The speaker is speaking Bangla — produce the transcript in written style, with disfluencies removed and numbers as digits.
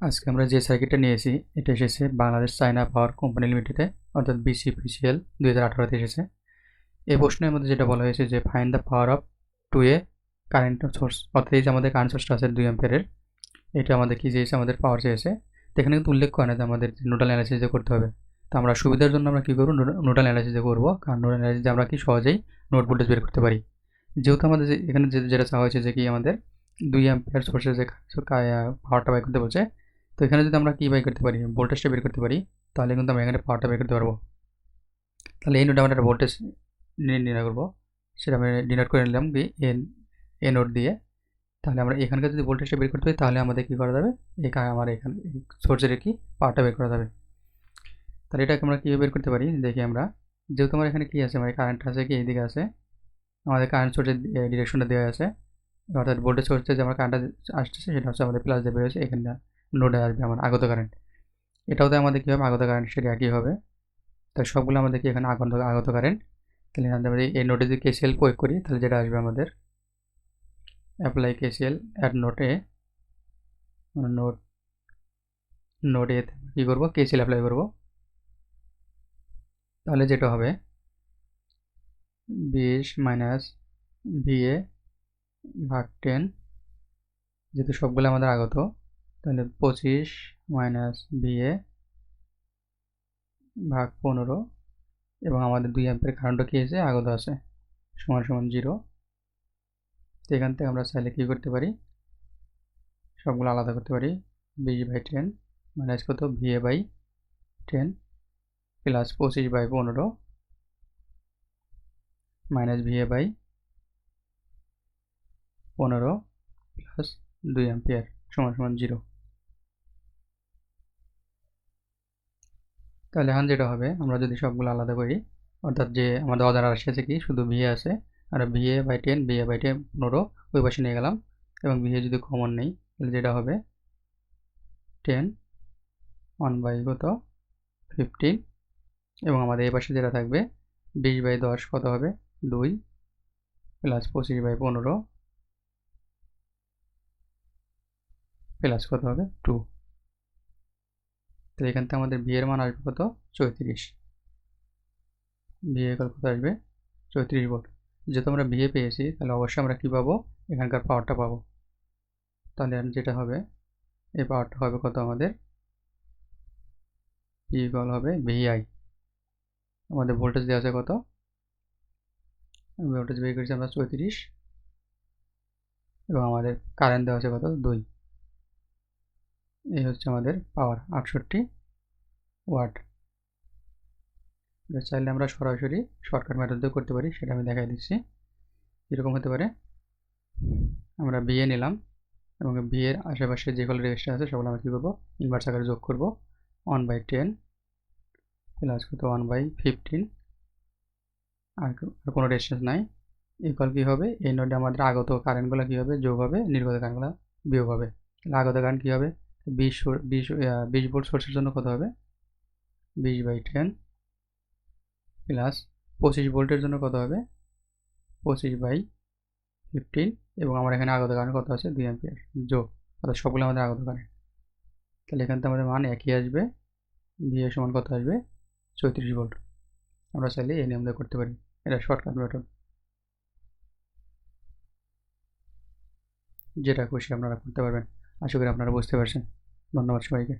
আজকে আমরা যে সার্কিটটা নিয়েছি এটা এসেছে বাংলাদেশ চায়না পাওয়ার কোম্পানি লিমিটেডে, অর্থাৎ BCPCL 2018-তে এসেছে। এই প্রশ্নের মধ্যে যেটা বলা হয়েছে যে find the power of two A current source, অর্থাৎ এই যে আমাদের কারেন্ট সোর্সটা আছে 2 অ্যাম্পিয়ারের, এটা আমাদের কি চেয়েছে, আমাদের পাওয়ার চেয়েছে। তো এখানে কিন্তু উল্লেখ করে না যে আমাদের নোডাল অ্যানালাইসিস করতে হবে। তো আমরা সুবিধার জন্য আমরা কী করবো, নোডাল অ্যানালাইসিস করবো, কারণ নোডাল অ্যানালাইসিস আমরা কি সহজেই নোড ভোল্টেজ বের করতে পারি। যেহেতু আমাদের এখানে যেটা চাওয়া হয়েছে যে কি আমাদের 2 অ্যাম্পিয়ার সোর্সের যে পাওয়ারটা বাই করতে বলছে, তো এখানে যদি আমরা কি বাই করতে পারি, ভোল্টেজটা বের করতে পারি, তাহলে কিন্তু আমরা এখানে পাওয়ারটা বের করতে পারবো। তাহলে এই নোটে আমরা একটা ভোল্টেজ নির্ণয় করবো, সেটা আমরা ডিনোট করে নিলাম কি এ নোট দিয়ে। তাহলে আমরা এখানকার যদি ভোল্টেজটা বের করতে পারি তাহলে আমাদের কী করা যাবে, আমার এখানে সোর্সের কি পাওয়ারটা বের করা যাবে। তাহলে এটাকে আমরা কীভাবে বের করতে পারি দেখি আমরা। যেহেতু আমার এখানে কী আছে, আমার কারেন্ট আছে কি এইদিকে আছে, আমাদের কারেন্ট সোর্সের ডিরেকশনটা দেওয়া আছে, অর্থাৎ ভোল্টেজ সোর্সে যে আমার কারেন্টটা আসতেছে সেটা হচ্ছে আমাদের প্লাস দিয়ে বেরোচ্ছে, এখানে নোডে আসবে আমার আগত কারেন্ট। এটাও তো আমাদের কী হবে, আগত কারেন্ট সেটা একই হবে। তাই সবগুলো আমাদের কি এখানে আগত কারেন্ট। তাহলে আমরা এই নোডে যদি KCL প্রয়োগ করি তাহলে যেটা আসবে আমাদের, apply KCL at node A, node node A কী করবো, KCL অ্যাপ্লাই করবো। তাহলে যেটা হবে 20 মাইনাস VA ভাগ 10, যেহেতু সবগুলো আমাদের আগত, তাহলে 25 মাইনাস VA ভাগ 15, এবং আমাদের 2 অ্যাম্পিয়ার কারেন্টও কি আছে, আগত আছে, সমান সমান 0। তো এখান থেকে আমরা চাইলে কী করতে পারি, সবগুলো আলাদা করতে পারি। 20/10 মাইনাস কত, VA by 10 plus 25/15 minus VA by 15 plus 2 ampere সমান সমান 0। তাহলে এখন যেটা হবে, আমরা যদি সবগুলো আলাদা করি, অর্থাৎ যে আমাদের অজানা রাশি আছে কি, শুধু VA আছে, আর VA/10 15 ওই পাশে নিয়ে গেলাম, এবং VA যদি কমন নেই তাহলে যেটা হবে 10 1/কত 15, এবং আমাদের এই পাশে যেটা থাকবে 20/10 কত হবে 2 প্লাস 25/15 প্লাস কত হবে 2। তো এখান থেকে আমাদের বিয়ের মান আসবে কত, 34। বিয়ে কত আসবে 34 ভোল্ট। যেহেতু আমরা বিয়ে পেয়েছি তাহলে অবশ্যই আমরা কী পাবো, এখানকার পাওয়ারটা পাবো। তাহলে যেটা হবে, এই পাওয়ারটা হবে কত আমাদের, পি ইকুয়াল হবে VI। আমাদের ভোল্টেজ দেওয়া আছে কত, ভোল্টেজ বের করেছি আমরা 34, এবং আমাদের কারেন্ট দেওয়া আছে কত 2। এই হচ্ছে আমাদের পাওয়ার 68 ওয়াট। চাইলে আমরা সরাসরি শর্টকাট মেথড দিয়ে করতে পারি, সেটা আমি দেখাই দিচ্ছি। এরকম হতে পারে, আমরা বিয়ে নিলাম এবং বিয়ের আশেপাশে যেগুলো রেজিস্টার আছে সেগুলো আমরা কী করবো, ইনভার্স আকারে যোগ করবো। 1/10 প্লাস কত 1/15, আর কোনো রেজিস্ট্যান্স নাই, ইকুয়াল কী হবে, এই নোডে আমাদের আগত কারেন্টগুলো কী হবে, যোগ হবে, নির্গত কারেন্টগুলো বিয়োগ হবে। আগত কারেন্ট কী হবে, 20 ভোল্ট সোর্সের জন্য কত হবে 20/10 প্লাস 25 ভোল্টের জন্য কত হবে 25/15, এবং আমার এখানে আগত কারেন্ট কত আছে 2 অ্যাম্পিয়ার যোগ, অর্থাৎ সবগুলো আমাদের আগত কারেন্ট। তাহলে এখান থেকে আমাদের মান একই আসবে, VA সমান কত আসবে 34 ভোল্ট। আমরা চাইলে এই নিয়ম দিয়ে করতে পারি, এটা শর্টকাট মেথড, যেটা খুশি আপনারা করতে পারবেন। আশা করি আপনারা বুঝতে পারছেন। ধন্যবাদ সবাইকে।